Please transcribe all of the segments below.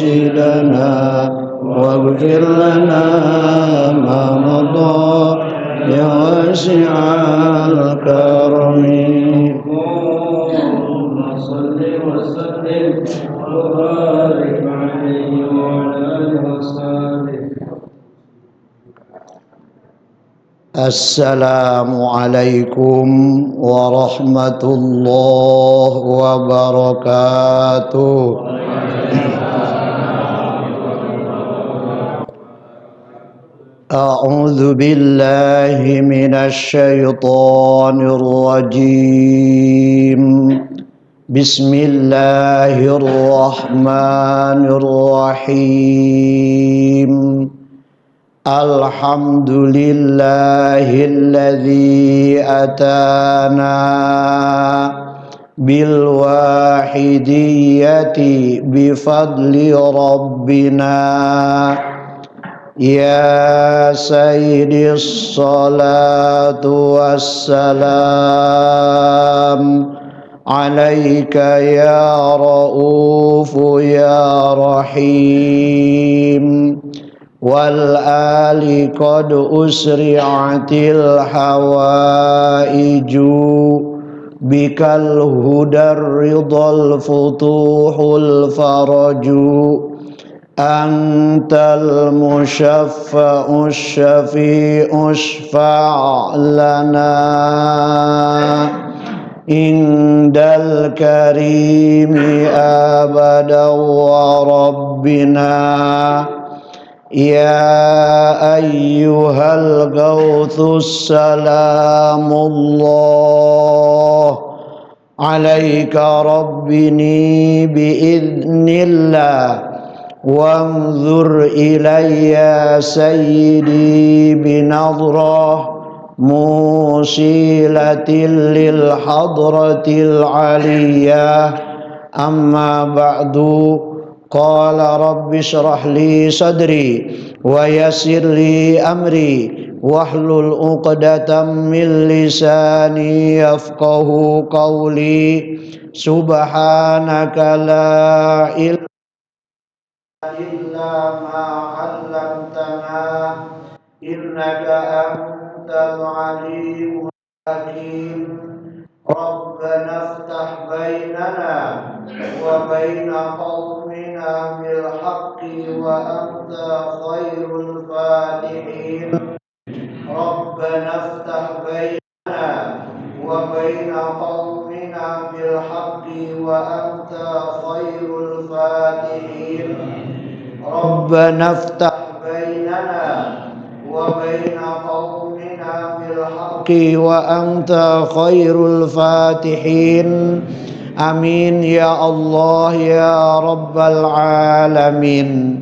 رشدنا واغفر لنا ما مضى يا واسع الكرم اللهم صل وسلم وبارك عليه وعلى آله وصحبه. Assalamualaikum warahmatullahi wabarakatuh. A'udzu billahi minasy syaithanir rajim. Bismillahirrahmanirrahim. Alhamdulillahilladzi atana bil wahidiyyati bifadli rabbina ya sayyidis salatu wassalam alaika ya raufu ya rahim wal ali qad usri'atil hawaiju bikal hudar ridal futuhul faraju antal musyaffa'us syafi'us fa'lana indal karimi abada wa rabbina ya ayyuhal gauthus salamullah alaika rabbini biidnillah wanzur ilayya sayyidi binadrah musilatil lil hadratil aliyah amma ba'du. Qala rabbi shrah li sadri wa yassir li amri wahlul 'uqdatam min lisani yafqahu qawli subhanaka la ilaha illa ma 'allamtana innaka antal alimul hakim. Rabbana iftah bainana wa baina qaumina bil haqqi wa anta khairul fatihin. Rabbana iftah bainana wa baina qaumina bil haqqi wa anta khairul fatihin. Rabbana iftah bainana wa baina qaumina bil haqqi wa anta khairul fatihin. Amin ya Allah ya rabbal alamin.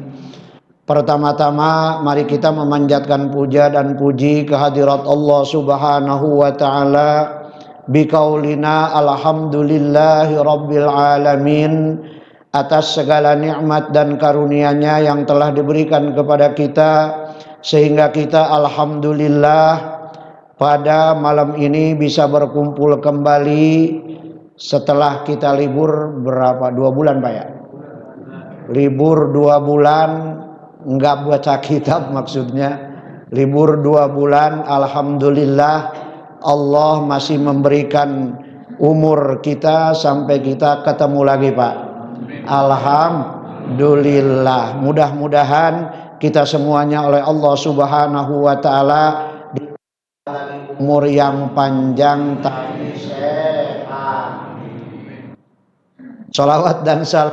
Pertama-tama mari kita memanjatkan puja dan puji kehadirat Allah Subhanahu wa taala biqaulina alhamdulillahi rabbil alamin atas segala nikmat dan karunia-Nya yang telah diberikan kepada kita sehingga kita alhamdulillah pada malam ini bisa berkumpul kembali setelah kita libur berapa? 2 bulan Pak ya? Libur 2 bulan enggak baca kitab maksudnya. Libur 2 bulan alhamdulillah Allah masih memberikan umur kita sampai kita ketemu lagi Pak. Alhamdulillah. Mudah-mudahan kita semuanya oleh Allah Subhanahu wa taala diberi umur yang panjang tapi sehat. Salawat dan salam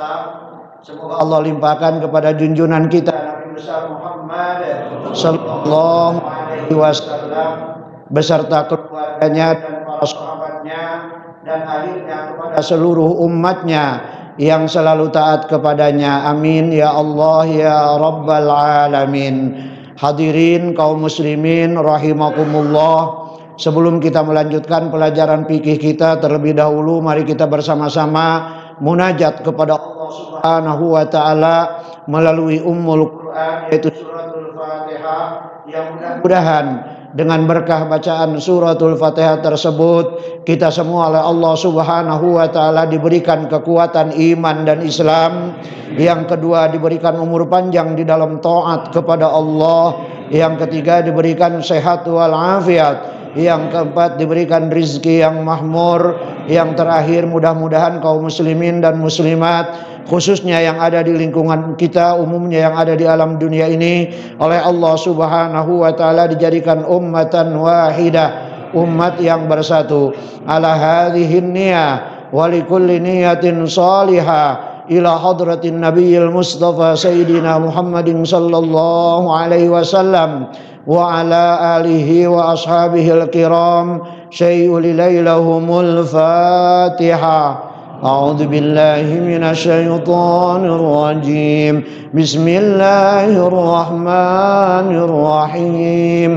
semoga Allah limpahkan kepada junjungan kita Nabi besar Muhammad sallallahu alaihi wasallam beserta keluarganya dan para sahabatnya dan akhirnya kepada seluruh umatnya yang selalu taat kepadanya. Amin ya Allah ya rabbal alamin. Hadirin kaum muslimin rahimakumullah. Sebelum kita melanjutkan pelajaran fikih kita, terlebih dahulu mari kita bersama-sama munajat kepada Allah Subhanahu wa taala melalui Ummul Quran yaitu suratul Fatihah yang mudah-mudahan dengan berkah bacaan suratul Fatihah tersebut, kita semua oleh Allah Subhanahu wa taala diberikan kekuatan iman dan Islam. Yang kedua, diberikan umur panjang di dalam taat kepada Allah. Yang ketiga, diberikan sehat walafiat. Yang keempat, diberikan rizki yang makmur. Yang terakhir, mudah-mudahan kaum muslimin dan muslimat, khususnya yang ada di lingkungan kita, umumnya yang ada di alam dunia ini, oleh Allah Subhanahu wa taala dijadikan ummatan wahidah, umat yang bersatu. Ala hadhihi niyah wa likulli niyatin salihah ila hadratin nabiyil mustafa sayyidina Muhammadin sallallahu alaihi wasallam wa ala alihi wa ashabihil kiram syai'ul ilailahumul fatihah. أعوذ بالله من الشيطان الرجيم بسم الله الرحمن الرحيم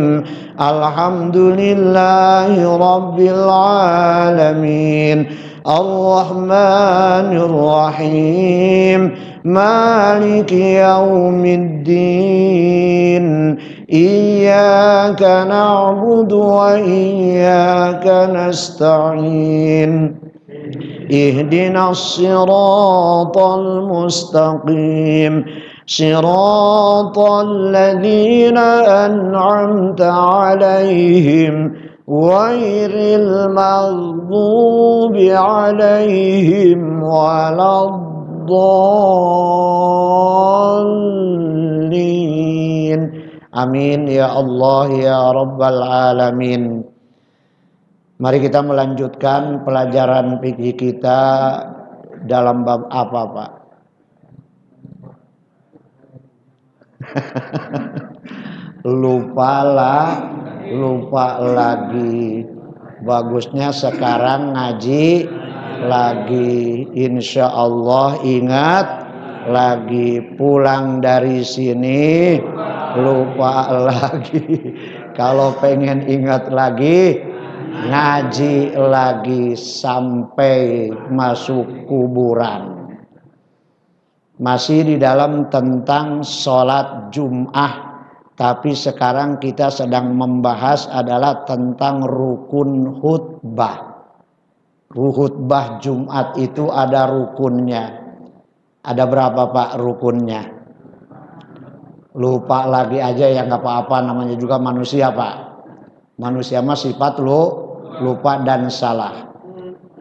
الحمد لله رب العالمين الرحمن الرحيم مالك يوم الدين إياك نعبد وإياك نستعين اهدنا الصراط المستقيم صراط الذين أنعمت عليهم غير المغضوب عليهم ولا الضالين Amin ya Allah ya Rabbal Alamin. Mari kita melanjutkan pelajaran fikih kita dalam bab apa, Pak? Lupa lagi. Bagusnya sekarang ngaji lagi. Insya Allah ingat lagi. Pulang dari sini lupa lagi. Kalau pengen ingat lagi, ngaji lagi sampai masuk kuburan. Masih di dalam tentang sholat Jum'ah, tapi sekarang kita sedang membahas adalah tentang rukun khutbah. Khutbah Jumat itu ada rukunnya. Ada berapa, Pak, rukunnya? Lupa lagi aja ya, nggak apa-apa, namanya juga manusia, Pak. Manusia mah sifat lupa dan salah.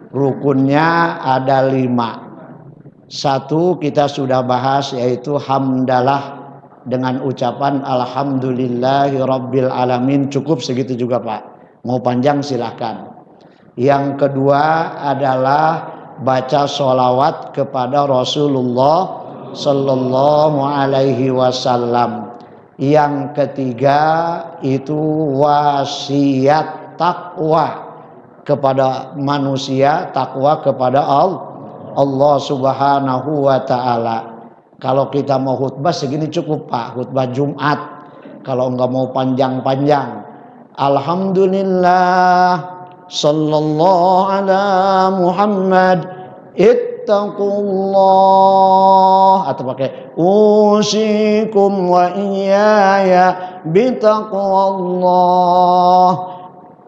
Rukunnya ada 5. 1 kita sudah bahas, yaitu hamdalah dengan ucapan alhamdulillahi rabbil alamin. Cukup segitu juga, Pak. Mau panjang silahkan. Yang kedua adalah baca sholawat kepada Rasulullah sallallahu alaihi wasallam. Yang ketiga itu wasiat takwa kepada manusia, takwa kepada Allah Subhanahu wa taala. Kalau kita mau khutbah segini cukup, Pak, khutbah Jumat. Kalau enggak mau panjang-panjang, alhamdulillah sallallahu ala Muhammad ittaqullah, atau pakai usikum wa iyaya bitaqwallah.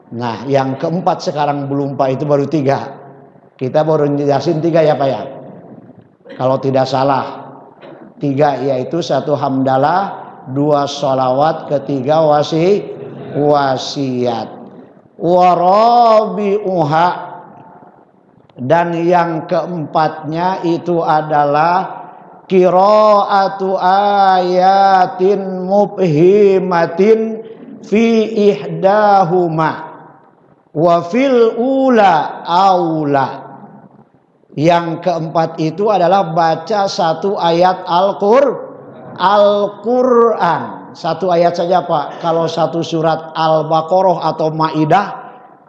Nah, yang keempat sekarang belum, Pak, itu baru 3. Kita baru jelasin 3 ya, Pak ya. Kalau tidak salah 3, yaitu 1 hamdalah, 2 sholawat, ketiga wasiat. Warabi'uha, dan yang keempatnya itu adalah qiraatu ayatin mubhimatin fi ihdahuma wa fil ula aula. Yang keempat itu adalah baca 1 ayat Al-Quran. 1 ayat saja, Pak. Kalau 1 surat Al-Baqarah atau Maidah,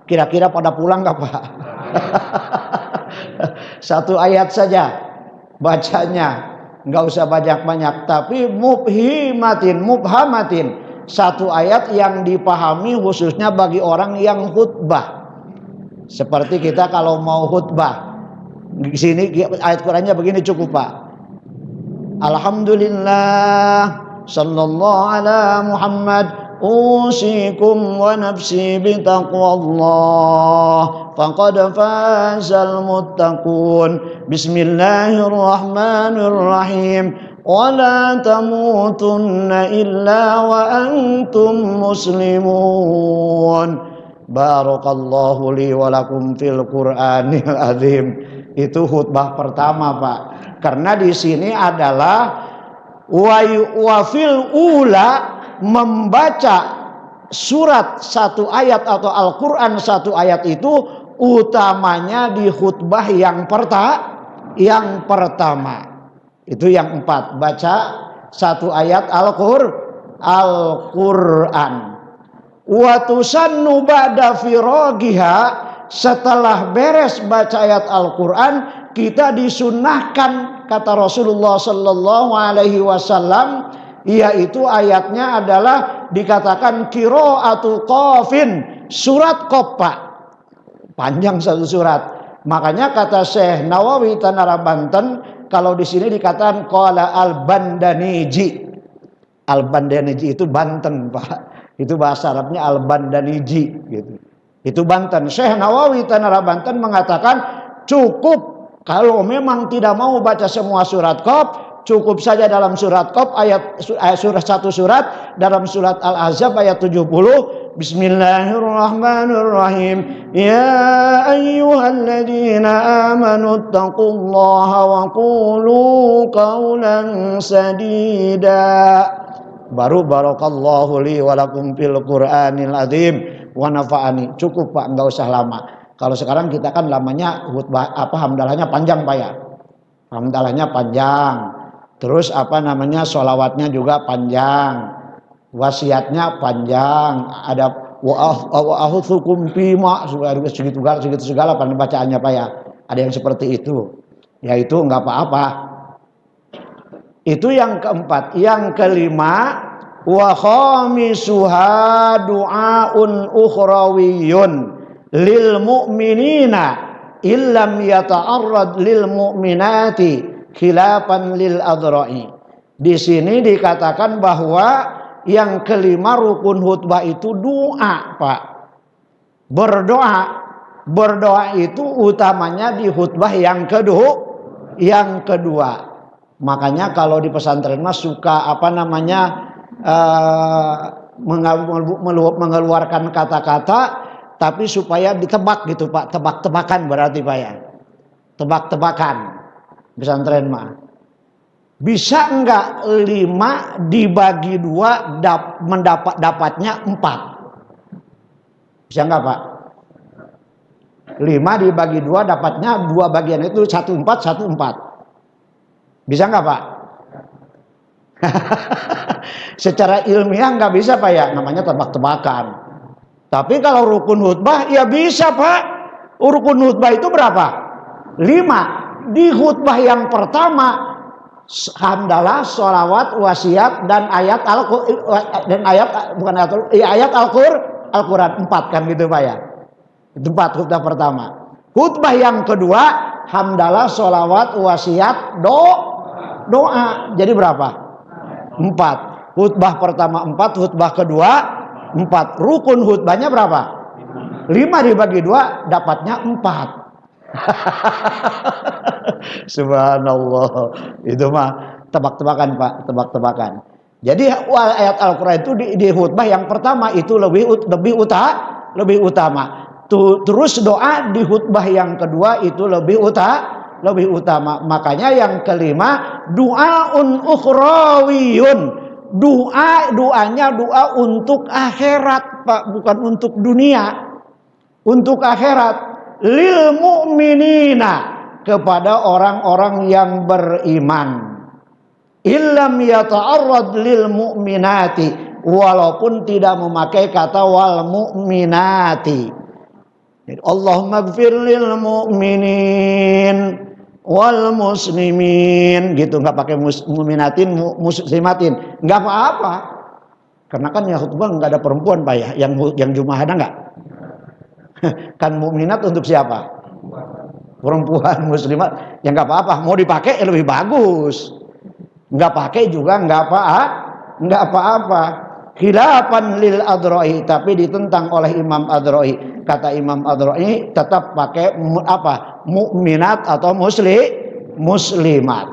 kira-kira pada pulang gak, Pak? 1 ayat saja bacanya, nggak usah banyak-banyak, tapi mubhamatin, 1 ayat yang dipahami khususnya bagi orang yang khutbah. Seperti kita kalau mau khutbah, di sini ayat Qurannya begini cukup, Pak. Alhamdulillah sallallahu ala Muhammad usikum wa nafsi bitaqwallah faqad fazal muttaqun. Bismillahirrahmanirrahim. Wala tamutunna illa wa antum muslimun. Barakallahu li wa lakum fil Qur'anil azim. Itu khutbah pertama, Pak. Karena di sini adalah wa fil ula, membaca surat satu ayat atau Al-Qur'an satu ayat itu utamanya di khutbah yang pertama. Itu yang 4, baca satu ayat Al-Qur'an. Wa tusannu ba'da firagiha, setelah beres baca ayat Al-Qur'an kita disunnahkan, kata Rasulullah sallallahu alaihi wasallam, yaitu ayatnya adalah dikatakan qiraatu qafin, surat Qaf, Pak. Panjang satu surat. Makanya kata Syekh Nawawi Tanara Banten, kalau di sini dikatakan qala al-Bandaniji. Al-Bandaniji itu Banten, Pak. Itu bahasa Arabnya al-Bandaniji gitu. Itu Banten. Syekh Nawawi Tanara Banten mengatakan cukup kalau memang tidak mau baca semua surat Qaf, cukup saja dalam surat Qaf surat satu surat dalam surat Al-Ahzab ayat 70. Bismillahirrahmanirrahim. Ya ayyuhalladzina amanu taqullaha wa qulu qawlan sadida. Baru barakallahu li wa lakum fil Qur'anil azim wa nafa'ani. Cukup, Pak, enggak usah lama. Kalau sekarang kita kan lamanya khutbah hamdalahnya panjang, Pak, ya. Hamdalahnya panjang. Terus sholawatnya juga panjang. Wasiatnya panjang, ada wa'ahuthukum fima, segitu segala bacaannya, Pak, ya. Ada yang seperti itu. Ya itu enggak apa-apa. Itu yang keempat. Yang kelima, wa khamisuha du'aun ukhrawiyun lil mu'minina illam yata'arrad lil mu'minati khilafan lil adra'i. Di sini dikatakan bahwa yang kelima rukun khutbah itu doa, Pak. Berdoa. Berdoa itu utamanya di khutbah yang kedua. Makanya kalau di pesantren mas suka mengeluarkan kata-kata tapi supaya ditebak gitu, Pak. Tebak-tebakan berarti, Pak, ya. Tebak-tebakan pesantren mah. Bisa enggak 5 dibagi 2 dapatnya 4? Bisa enggak, Pak? 5 dibagi 2 dapatnya 2 bagian itu 1/4, 1/4. Bisa enggak, Pak? Secara ilmiah enggak bisa, Pak, ya. Namanya tebak-tebakan. Tapi kalau rukun khutbah ya bisa, Pak. Rukun khutbah itu berapa? 5. Di khutbah yang pertama hamdalah, sholawat, wasiat dan ayat Al-Qur'an 4 kan gitu, Pak, ya. Itu 4 khutbah pertama. Khutbah yang kedua hamdalah, sholawat, wasiat, doa. Jadi berapa? 4. Khutbah pertama 4, khutbah kedua 4. Rukun khutbahnya berapa? 5 dibagi 2 dapatnya 4. Subhanallah. Itu mah tebak-tebakan, Pak, tebak-tebakan. Jadi ayat Al-Qur'an itu di khutbah yang pertama itu lebih utama. Terus doa di khutbah yang kedua itu lebih utama. Makanya yang kelima du'aun ukhrawiyun. Doanya doa untuk akhirat, Pak, bukan untuk dunia. Untuk akhirat. Lil mu'minina, kepada orang-orang yang beriman. Illam yata'arrad lil mu'minati, walaupun tidak memakai kata wal mu'minati. Allahumma gfir lil mu'minin wal muslimin, gitu, nggak pakai mu'minatin, muslimatin, nggak apa-apa. Karena kan ya khutbah nggak ada perempuan, Pak, ya. Yang Jumat ada nggak? Kan mukminat untuk siapa? Perempuan muslimat. Ya nggak apa-apa, mau dipakai lebih bagus. Nggak pakai juga nggak apa-apa. khilafan lil Adro'i, tapi ditentang oleh Imam Adro'i. Kata Imam Adro'i tetap pakai apa? Mukminat atau muslimat.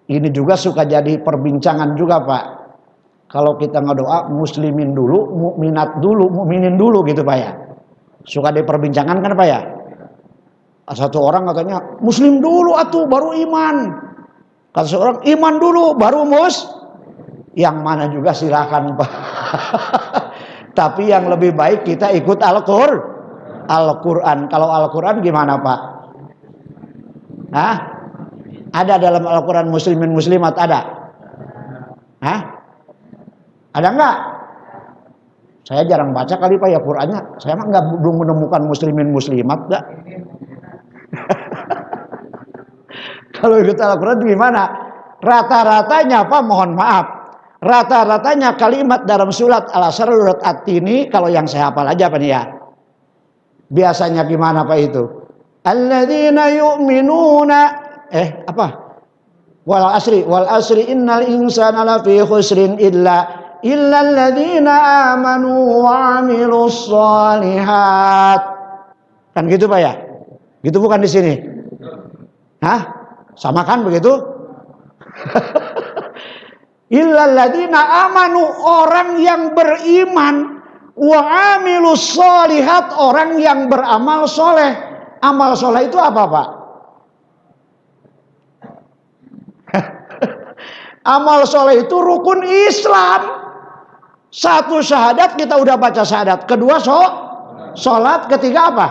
Ini juga suka jadi perbincangan juga, Pak. Kalau kita ngedoa muslimin dulu, mukminat dulu, mukminin dulu gitu, Pak ya. Suka diperbincangan kan, Pak ya. Satu orang katanya muslim dulu atuh baru iman. Kata seorang iman dulu baru yang mana juga silakan, Pak. Tapi yang lebih baik kita ikut Al-Quran. Kalau Al-Quran gimana, Pak? Hah? Ada dalam Al-Quran muslimin muslimat ada? Hah? Ada enggak? Saya jarang baca kali, Pak ya Qurannya. Saya mah belum menemukan muslimin muslimat enggak. Kalau ikut Al-Quran gimana? Rata-ratanya, Pak, mohon maaf, rata-ratanya kalimat dalam surat Al-Asr, surat At-Tini, kalau yang saya hafal aja, Pak ya. Biasanya gimana, Pak itu? Alladzina yu'minuna wal asri innal insana lafi khusrin illa alladzina amanu wa amilus shalihat. Kan gitu, Pak ya? Gitu bukan di sini? Hah? Sama kan begitu? Illalladzina amanu, orang yang beriman, wa amilus shalihat, orang yang beramal soleh. Amal soleh itu apa, Pak? Amal soleh itu rukun Islam. Satu syahadat kita udah baca syahadat, kedua sholat, ketiga apa?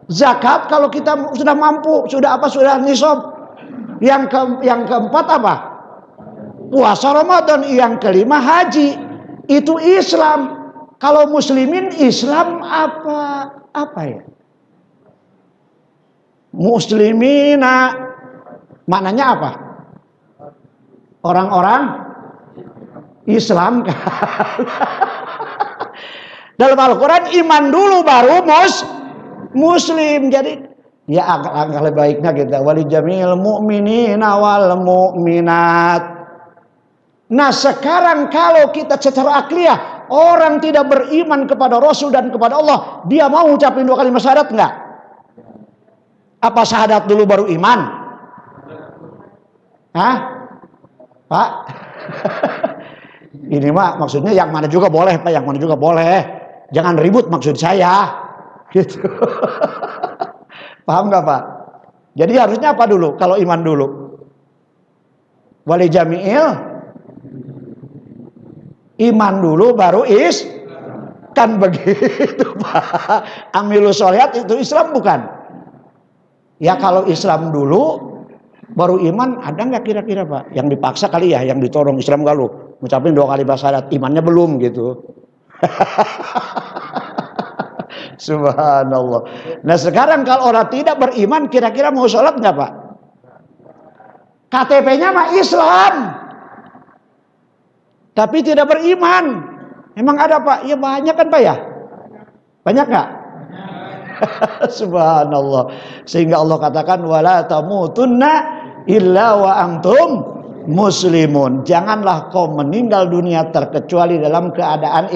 Zakat kalau kita sudah mampu, sudah nisab. Yang keempat apa? Puasa Ramadan. Yang kelima haji. Itu Islam. Kalau muslimin Islam apa ya? Muslimina maknanya apa? Orang-orang Islam. Dalam Al-Quran iman dulu baru muslim. Jadi ya angka lebih baiknya kita wali jamil mu'minina wal mu'minat. Nah sekarang kalau kita secara akliyah, orang tidak beriman kepada Rasul dan kepada Allah, dia mau ucapin 2 kalimat syahadat enggak? Apa syahadat dulu baru iman? Hah? Pak? Ini mah maksudnya yang mana juga boleh, Pak, yang mana juga boleh. Jangan ribut maksud saya. Gitu. Paham nggak, Pak? Jadi harusnya apa dulu kalau iman dulu? Wali jami'il iman dulu baru kan begitu, Pak. Amilus sholihat itu Islam bukan? Ya kalau Islam dulu baru iman, ada nggak kira-kira, Pak? Yang dipaksa kali ya, yang ditolong Islam gak lu? Ngucapin 2 kali syahadat, imannya belum gitu. Subhanallah. Nah sekarang kalau orang tidak beriman, kira-kira mau sholat nggak, Pak? KTP-nya mah Islam, tapi tidak beriman. Emang ada, Pak? Ya banyak kan, Pak ya? Banyak nggak? Subhanallah. Sehingga Allah katakan wala tamutunna illa wa antum muslimun. Janganlah kau meninggal dunia terkecuali dalam keadaan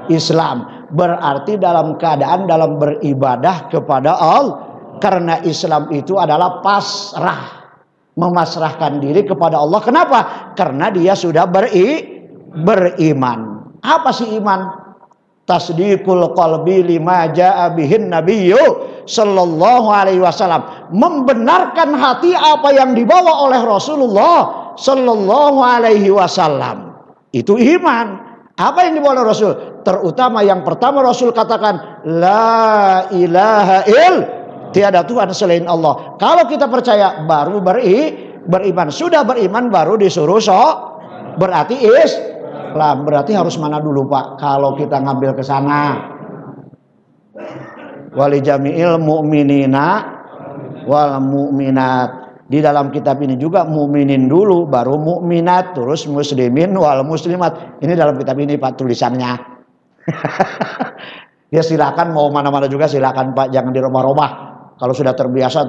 Islam. Berarti dalam keadaan dalam beribadah kepada Allah. Karena Islam itu adalah pasrah, memasrahkan diri kepada Allah. Kenapa? Karena dia sudah beriman. Apa sih iman? Tasdiqul qalbi lima jaa bihin nabiyyu sallallahu alaihi wasallam. Membenarkan hati apa yang dibawa oleh Rasulullah sallallahu alaihi wasallam. Itu iman. Apa yang dibawa oleh Rasul? Terutama yang pertama Rasul katakan la ilaha tiada Tuhan selain Allah. Kalau kita percaya baru beriman. Sudah beriman baru disuruh berarti Islam. Berarti harus mana dulu, Pak? Kalau kita ngambil ke sana. Wali jami'il mu'minina wal mu'minat. Di dalam kitab ini juga mu'minin dulu baru mu'minat, terus muslimin wal muslimat. Ini dalam kitab ini, Pak, tulisannya. Ya silakan mau mana-mana juga silakan, Pak, jangan dirubah-rubah. Kalau sudah terbiasa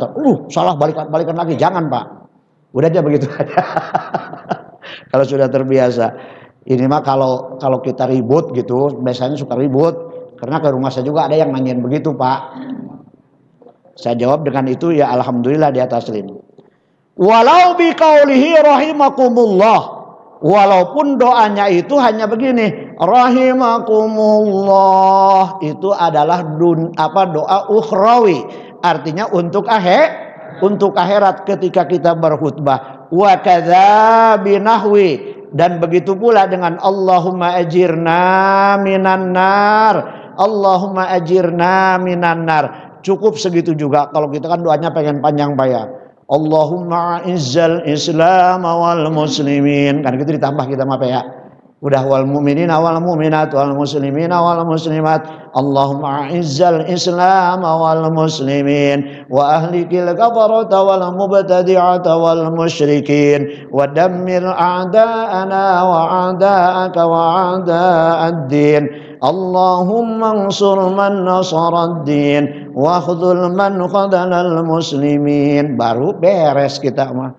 salah balikan lagi, jangan, Pak. Udah aja begitu aja. Kalau sudah terbiasa. Ini mah kalau kita ribut gitu, biasanya suka ribut. Karena ke rumah saya juga ada yang nanyain begitu, Pak. Saya jawab dengan itu, ya alhamdulillah dia taslim. Walau biqaulihi rahimakumullah. Walaupun doanya itu hanya begini, rahimakumullah, itu adalah doa ukhrawi, artinya untuk akhirat ketika kita berkhutbah. Wa kadza binahwi, dan begitu pula dengan Allahumma ajirna minan nar, Allahumma ajirna minan nar. Cukup segitu juga. Kalau kita kan doanya pengen panjang, Pak ya. Allahumma izzal islam wal muslimin, kan gitu ditambah kita mah ya. Udah wal mu'minina wal mu'minat wal muslimina wal muslimat. Allahumma izzal islam wal muslimin wa ahlikil kafarata wal mubtadi'ata wal musyrikin wa dammir a'da'ana wa a'da'aka wa a'da'ad-din. Allahumma ansur man nasaraddin wa khudhul man khadalal muslimin. Baru beres kita mah.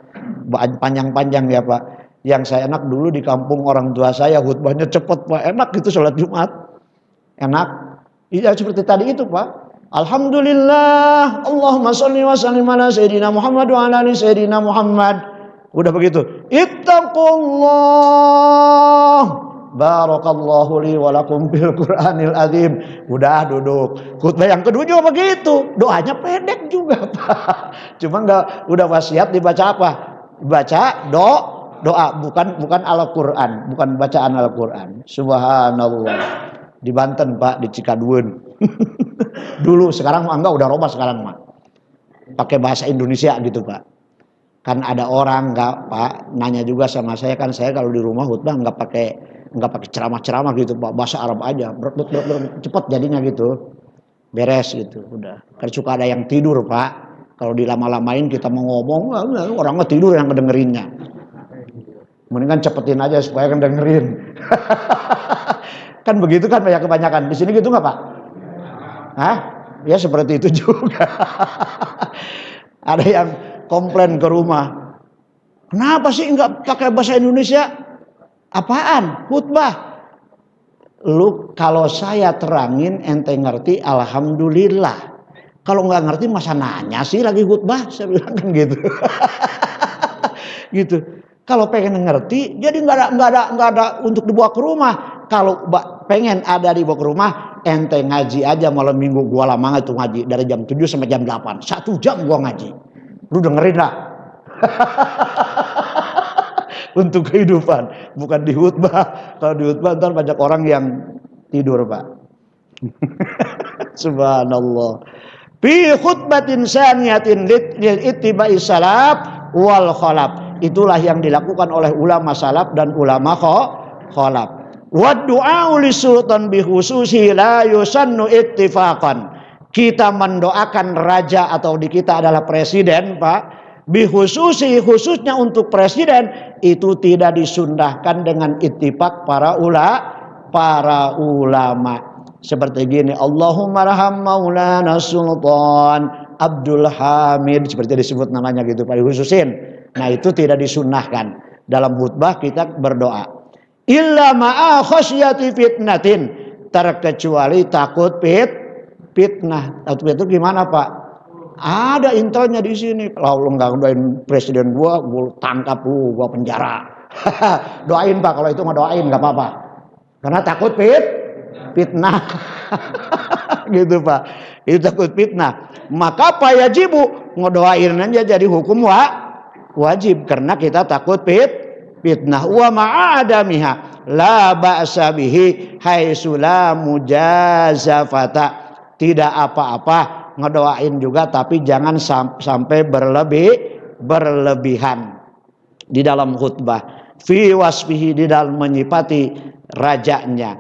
Panjang-panjang ya Pak. Yang saya enak dulu di kampung orang tua saya, khutbahnya cepet Pak. Enak gitu sholat Jumat. Enak. Iya seperti tadi itu Pak. Alhamdulillah, Allahumma sholli wa sallim ala sayyidina Muhammad wa ala ali sayyidina Muhammad. Udah begitu. Ittaqullah. Barakallahu li wa lakum bil Qur'anil azim. Udah duduk. Khutbah yang kedua juga begitu. Doanya pendek juga, Pak. Cuma udah wasiat dibaca apa? Baca doa, bukan Al-Qur'an, bukan bacaan Al-Qur'an. Subhanallah. Di Banten, Pak, di Cikadueun. Dulu, sekarang enggak, udah robah sekarang, Pak. Pakai bahasa Indonesia gitu, Pak. Kan ada orang enggak, Pak, nanya juga sama saya, kan saya kalau di rumah khutbah enggak pakai ceramah-ceramah gitu Pak, bahasa Arab aja, cepet jadinya gitu, beres gitu, udah. Kan suka ada yang tidur Pak, kalau dilama-lamain kita mau ngomong, orangnya tidur yang ngedengerinnya. Mendingan cepetin aja supaya kan dengerin. Kan begitu kan banyak kebanyakan. Di sini gitu nggak Pak? Hah? Ya seperti itu juga. Ada yang komplain ke rumah, kenapa sih nggak pakai bahasa Indonesia? Apaan? Khutbah. Lu kalau saya terangin ente ngerti, alhamdulillah. Kalau nggak ngerti masa nanya sih lagi khutbah? Saya bilang kan gitu. Gitu. Kalau pengen ngerti, jadi nggak ada untuk dibawa ke rumah. Kalau pengen ada dibawa ke rumah, ente ngaji aja malam minggu. Gua lama itu ngaji dari jam 7 sampai jam 8. 1 jam gua ngaji. Lu dengerin lah. Untuk kehidupan, bukan di khutbah. Kalau di khutbah ntar banyak orang yang tidur Pak. Subhanallah. Fi khutbatin saniyatin lil ittiba'i salaf wal khalaf. Itulah yang dilakukan oleh ulama salaf dan ulama khalaf. Wa du'a li sultan bi khususi la yusannu ittifaqan. Kita mendoakan raja atau di kita adalah presiden Pak. Bihususi, khususnya untuk presiden itu tidak disunnahkan dengan ittifaq para ulama. Seperti gini, Allahumma raham maulana sultan Abdul Hamid, seperti disebut namanya gitu Pak, dikhususin. Nah itu tidak disunnahkan. Dalam khutbah kita berdoa. Illa ma'a khasyati fitnatin, terkecuali takut fitnah. Takut itu gimana Pak? Ada intelnya di sini. Kalau lu nggak doain presiden gua tangkap lu, gua penjara. Doain Pak, kalau itu nggak doain nggak apa-apa. Karena takut fitnah. Gitu Pak. Itu takut fitnah. Maka Pak yajibu ngedoain aja jadi hukum wajib karena kita takut fitnah. Wa ma'adamiha la ba'sa bihi haitsu la mujazafata. Tidak apa-apa ngedoain juga, tapi jangan sampai berlebihan di dalam khutbah. Fi wasfihi, di dalam menyifati rajanya.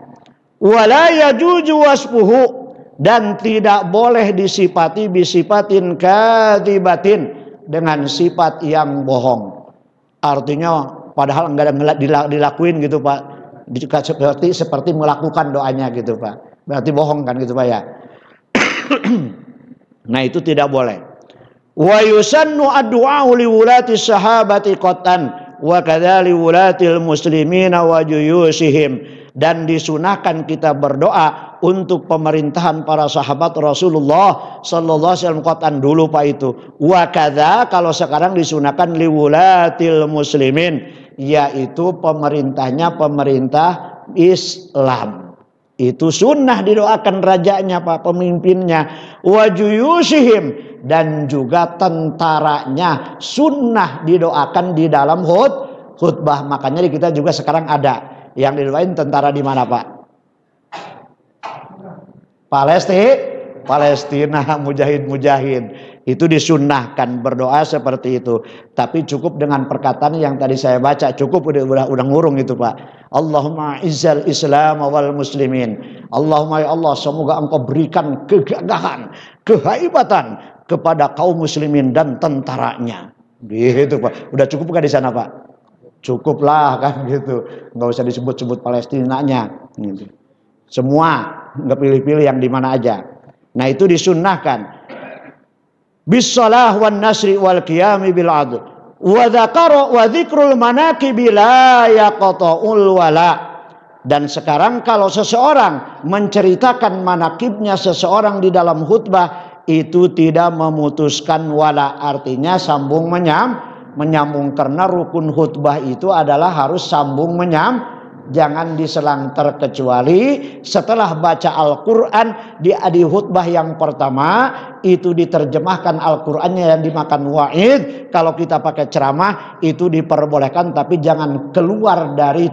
Wala yajuju wasfuhu, dan tidak boleh disifati bisifatin kadzibatin, dengan sifat yang bohong. Artinya padahal enggak ada dilakuin gitu Pak. Seperti melakukan doanya gitu Pak. Berarti bohong kan gitu Pak ya. Nah itu tidak boleh. Wa yusannu ad-du'a li wulati sahabati qatan wa kadzali wulatil muslimina wa juyusihim, dan disunahkan kita berdoa untuk pemerintahan para sahabat Rasulullah sallallahu alaihi wasallam. Kotan dulu Pak itu. Wa kadza, kalau sekarang disunahkan liwulatil muslimin, yaitu pemerintahnya pemerintah Islam. Itu sunnah didoakan rajanya Pak, pemimpinnya. Wa juyusihim, dan juga tentaranya sunnah didoakan di dalam khutbah. Makanya kita juga sekarang ada yang didoain tentara di mana Pak? Palestina, mujahid. Itu disunnahkan berdoa seperti itu. Tapi cukup dengan perkataan yang tadi saya baca, cukup udah ngurung itu Pak. Allahumma izzal Islam wal muslimin. Allahumma ya Allah, semoga Engkau berikan kegagahan, kehaibatan kepada kaum muslimin dan tentaranya. Gitu Pak. Udah cukup kan di sana Pak? Cukuplah kan gitu. Enggak usah disebut-sebut Palestinanya gitu. Semua, enggak pilih-pilih yang di mana aja. Nah, itu disunnahkan. Bisalah wan nasri wal qiyami bil adl wa dzakara wa dzikrul manaqibi la yaqta'ul wala. Dan sekarang kalau seseorang menceritakan manakibnya seseorang di dalam khutbah, itu tidak memutuskan wala, artinya sambung menyambung, karena rukun khutbah itu adalah harus sambung jangan diselang, terkecuali setelah baca Al-Quran di khutbah yang pertama itu diterjemahkan Al-Qurannya yang dimakan wa'id. Kalau kita pakai ceramah itu diperbolehkan, tapi jangan keluar dari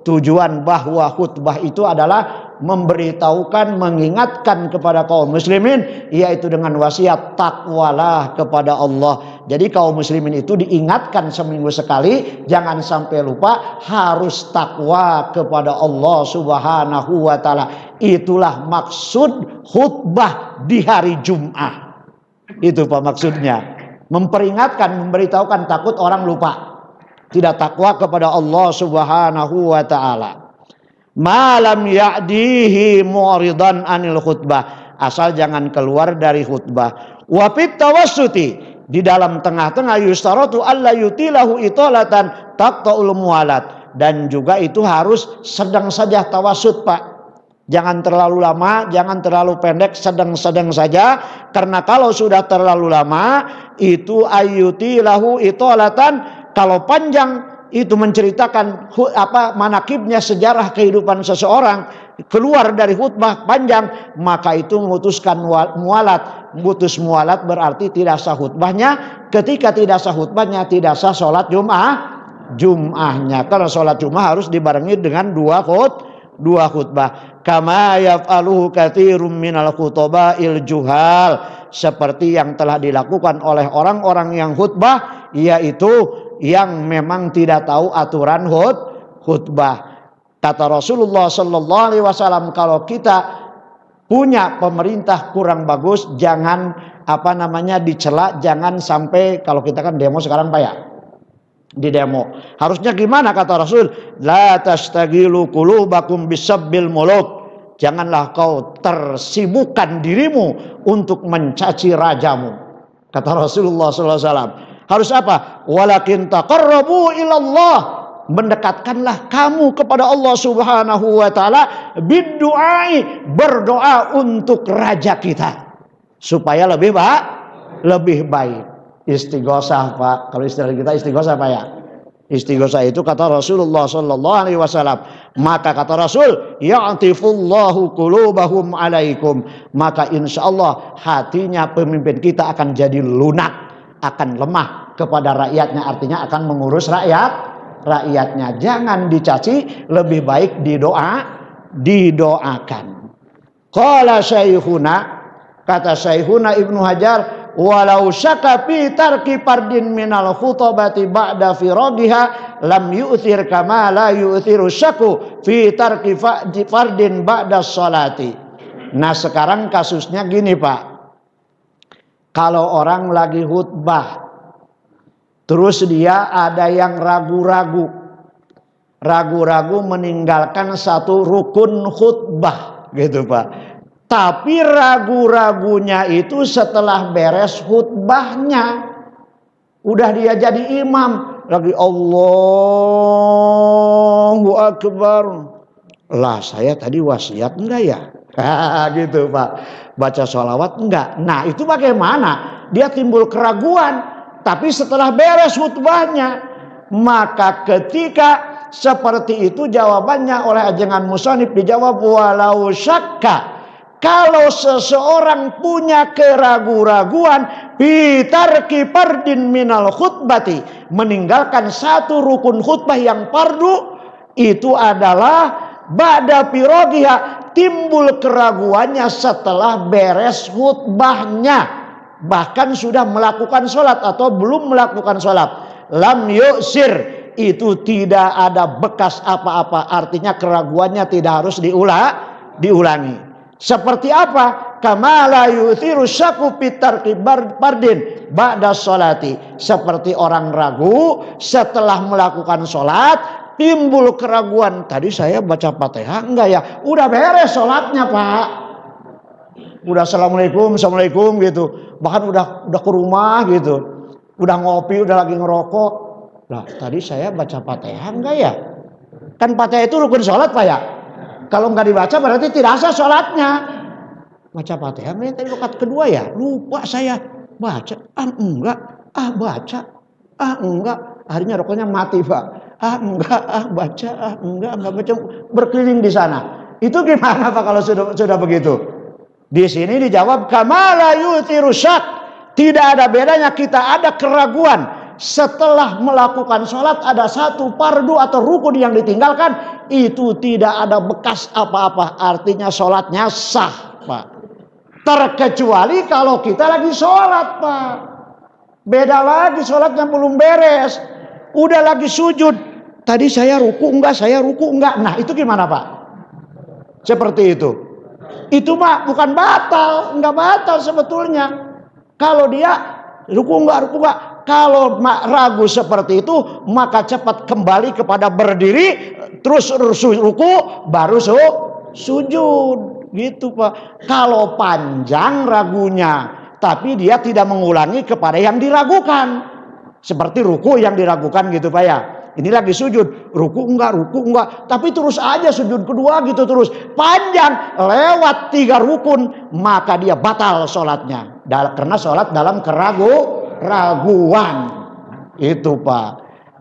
tujuan bahwa khutbah itu adalah memberitahukan, mengingatkan kepada kaum muslimin, yaitu dengan wasiat takwalah kepada Allah. Jadi kaum muslimin itu diingatkan seminggu sekali, jangan sampai lupa, harus takwa kepada Allah Subhanahu wa taala. Itulah maksud khutbah di hari Jumat. Itu Pak maksudnya. Memperingatkan, memberitahukan, takut orang lupa, tidak takwa kepada Allah Subhanahu wa taala. Malam ya'dihi mu'ridan anil khutbah, asal jangan keluar dari khutbah. Wa fit tawassuti, di dalam tengah-tengah yustaratu alla yutilahu italatan taqtaul muwalat, dan juga itu harus sedang saja tawassut Pak. Jangan terlalu lama, jangan terlalu pendek, sedang-sedang saja, karena kalau sudah terlalu lama itu ayyutilahu italatan, kalau panjang itu menceritakan manakibnya, sejarah kehidupan seseorang, keluar dari khutbah panjang, maka itu memutuskan mualat. Mutus mualat berarti tidak sah khutbahnya. Ketika tidak sah khutbahnya, tidak sah sholat Jum'ahnya. Karena sholat Jum'ah harus dibarengi dengan dua khutbah. Kama yaf'aluhu katsirum minal khutoba'il juhal, seperti yang telah dilakukan oleh orang-orang yang khutbah, yaitu yang memang tidak tahu aturan khutbah. Kata Rasulullah sallallahu alaihi wasallam, kalau kita punya pemerintah kurang bagus, jangan dicela, jangan sampai, kalau kita kan demo sekarang Pak ya, di demo harusnya gimana kata Rasul, la tastagilu qulubakum bisabbil muluk, janganlah kau tersibukkan dirimu untuk mencaci rajamu. Kata Rasulullah sallallahu alaihi wasallam, harus apa? Walakin taqarrabu ilallah, mendekatkanlah kamu kepada Allah Subhanahu wa taala bidu'ai, berdoa untuk raja kita supaya lebih baik. Istighosah Pak, kalau istilah kita istighosah Pak ya. Istighosah itu kata Rasulullah sallallahu alaihi wasallam, maka kata Rasul, ya'tifullahu qulubahum alaikum, maka insyaallah hatinya pemimpin kita akan jadi lunak, akan lemah kepada rakyatnya, artinya akan mengurus rakyatnya. Jangan dicaci, lebih baik didoakan. Qala syekhuna, kata Syekhuna Ibnu Hajar, walau syaka fi tarki fardin minal khutbati ba'da firadiha lam yu'thir kama la yu'thiru syaku fi tarki fardin ba'da sholati. Nah sekarang kasusnya gini Pak, kalau orang lagi khutbah terus dia ada yang ragu-ragu meninggalkan satu rukun khutbah gitu Pak. Tapi ragu-ragunya itu setelah beres khutbahnya, udah dia jadi imam, lagi Allahu Akbar. Lah saya tadi wasiat enggak ya? Gitu Pak. Baca sholawat enggak? Nah itu bagaimana? Dia timbul keraguan. Tapi setelah beres khutbahnya, maka ketika seperti itu jawabannya oleh ajengan musannif dijawab walau syakka. Kalau seseorang punya keraguan-raguan bitarki fardin minal khutbati, meninggalkan satu rukun khutbah yang fardu, itu adalah ba'da firaghiha, timbul keraguannya setelah beres khutbahnya, bahkan sudah melakukan sholat atau belum melakukan sholat, lam yu'sir, itu tidak ada bekas apa-apa, artinya keraguannya tidak harus diulangi. Seperti apa? Kama la yuthiru syaku fitarki fardin ba'da sholati, seperti orang ragu setelah melakukan sholat, timbul keraguan, tadi saya baca Fatihah enggak ya? Udah beres sholatnya Pak, udah assalamualaikum gitu, bahkan udah ke rumah gitu, udah ngopi, udah lagi ngerokok. Lah tadi saya baca Fatihah enggak ya? Kan Fatihah itu rukun sholat Pak ya. Kalau nggak dibaca berarti tidak sah sholatnya. Baca Fatihah ini tadi rakaat kedua ya, lupa saya baca. Enggak, baca. Enggak, akhirnya rokoknya mati Pak. Enggak, baca. Enggak baca, berkeliling di sana. Itu gimana Pak kalau sudah begitu? Di sini dijawab kamala yutiru syak. Tidak ada bedanya kita ada keraguan setelah melakukan sholat, ada satu fardu atau rukun yang ditinggalkan, itu tidak ada bekas apa-apa, artinya sholatnya sah Pak. Terkecuali kalau kita lagi sholat Pak, beda lagi, sholatnya belum beres, udah lagi sujud, tadi saya ruku enggak, nah itu gimana Pak? Seperti itu Pak bukan batal, enggak batal sebetulnya. Kalau dia ruku enggak, kalau ragu seperti itu, maka cepat kembali kepada berdiri, terus ruku, baru sujud, gitu Pak. Kalau panjang ragunya, tapi dia tidak mengulangi kepada yang diragukan, seperti ruku yang diragukan gitu Pak ya. Ini lagi sujud, ruku enggak, tapi terus aja sujud kedua gitu terus, panjang, lewat 3 rukun, maka dia batal sholatnya, karena sholat dalam keraguan itu Pak.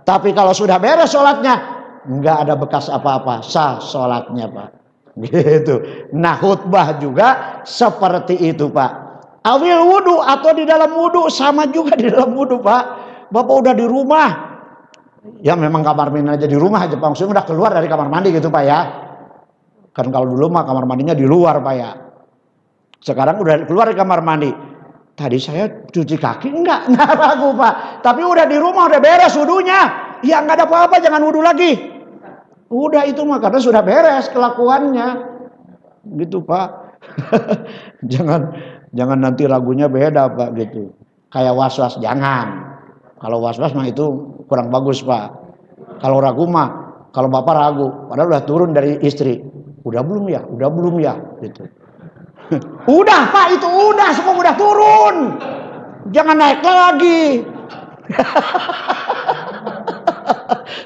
Tapi kalau sudah beres sholatnya, nggak ada bekas apa-apa, sah sholatnya Pak, gitu. Nah khutbah juga seperti itu Pak. Awil wudu, atau di dalam wudu, sama juga di dalam wudu Pak. Bapak udah di rumah, ya memang kamar mandi aja di rumah aja Pak, maksudnya udah keluar dari kamar mandi gitu Pak ya. Kan kalau dulu mah kamar mandinya di luar Pak ya, sekarang udah keluar dari kamar mandi. Tadi saya cuci kaki enggak ragu Pak, tapi udah di rumah, udah beres wudunya, ya enggak ada apa-apa, jangan wudu lagi. Udah itu mah karena sudah beres kelakuannya, gitu Pak. jangan nanti ragunya beda Pak gitu, kayak was-was, jangan. Kalau was-was mah itu kurang bagus Pak. Kalau ragu mah, kalau Bapak ragu padahal udah turun dari istri, udah belum ya gitu. Udah Pak, itu udah, semua udah turun, jangan naik lagi.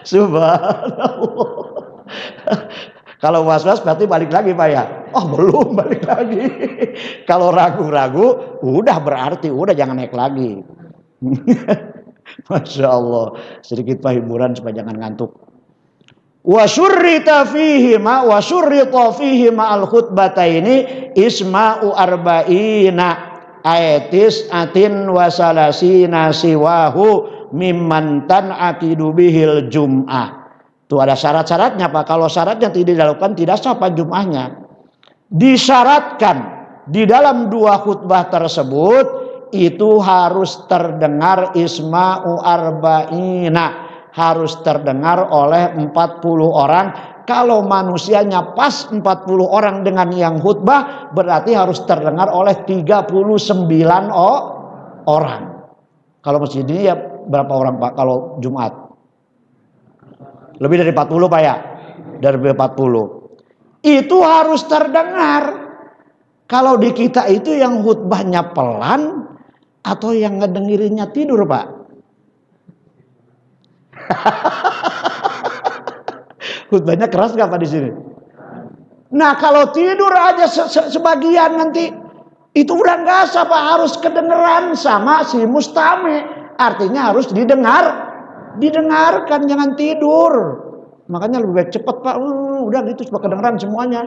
Subhanallah. Kalau was-was berarti balik lagi Pak ya. Oh belum balik lagi. Kalau ragu-ragu udah berarti udah, jangan naik lagi. Masya Allah, sedikit Pak hiburan supaya jangan ngantuk. Wa syurrita fihi ma al khutbataini isma'u arba'ina ayatis atin wasalasina siwahu mimman tan'aqidu bihil jum'ah. Itu ada syarat-syaratnya Pak. Kalau syaratnya tidak dilakukan, tidak sah Pak jum'ahnya. Disyaratkan di dalam 2 khutbah tersebut itu harus terdengar isma'u arba'ina, harus terdengar oleh 40 orang. Kalau manusianya pas 40 orang dengan yang khutbah, berarti harus terdengar oleh 39 orang. Kalau masjid ini ya berapa orang Pak kalau Jumat? Lebih dari 40 Pak ya? Dari 40. Itu harus terdengar. Kalau di kita itu yang khutbahnya pelan atau yang ngedengerinnya tidur Pak? Khutbahnya keras nggak Pak di sini? Nah kalau tidur aja sebagian nanti itu udah nggak sah Pak, harus kedengeran sama si mustami. Artinya harus didengarkan, jangan tidur. Makanya lebih baik cepet Pak, udah gitu supaya kedengeran semuanya.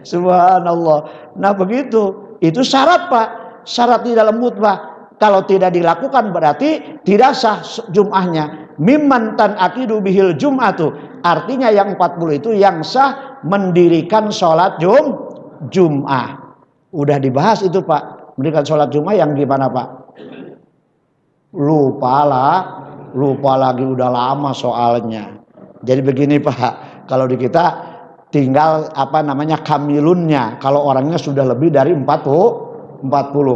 Subhanallah. Nah begitu, itu syarat Pak, syarat di dalam khutbah. Kalau tidak dilakukan berarti tidak sah Jum'ahnya. Mimman tan akidu bihil Jum'atu. Artinya yang 40 itu yang sah mendirikan sholat Jum'ah. Udah dibahas itu Pak. Mendirikan sholat Jum'ah yang gimana Pak? Lupa lagi, udah lama soalnya. Jadi begini Pak, kalau di kita tinggal kamilunnya. Kalau orangnya sudah lebih dari 40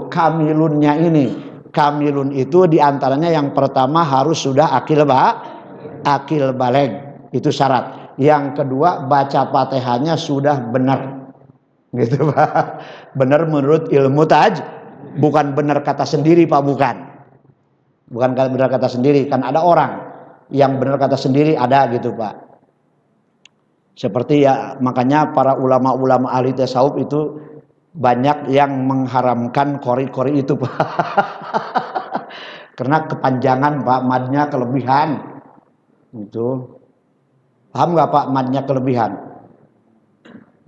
kamilunnya ini. Kamilun itu diantaranya yang pertama harus sudah akil baleg, itu syarat. Yang kedua baca Fatihahnya sudah benar, gitu Pak. Benar menurut ilmu bukan benar kata sendiri Pak, bukan benar kata sendiri. Kan ada orang yang benar kata sendiri, ada gitu Pak. Seperti ya, makanya para ulama-ulama ahli tasawuf itu banyak yang mengharamkan kori-kori itu Pak. Karena kepanjangan Pak, madnya kelebihan. Itu. Paham nggak Pak madnya kelebihan?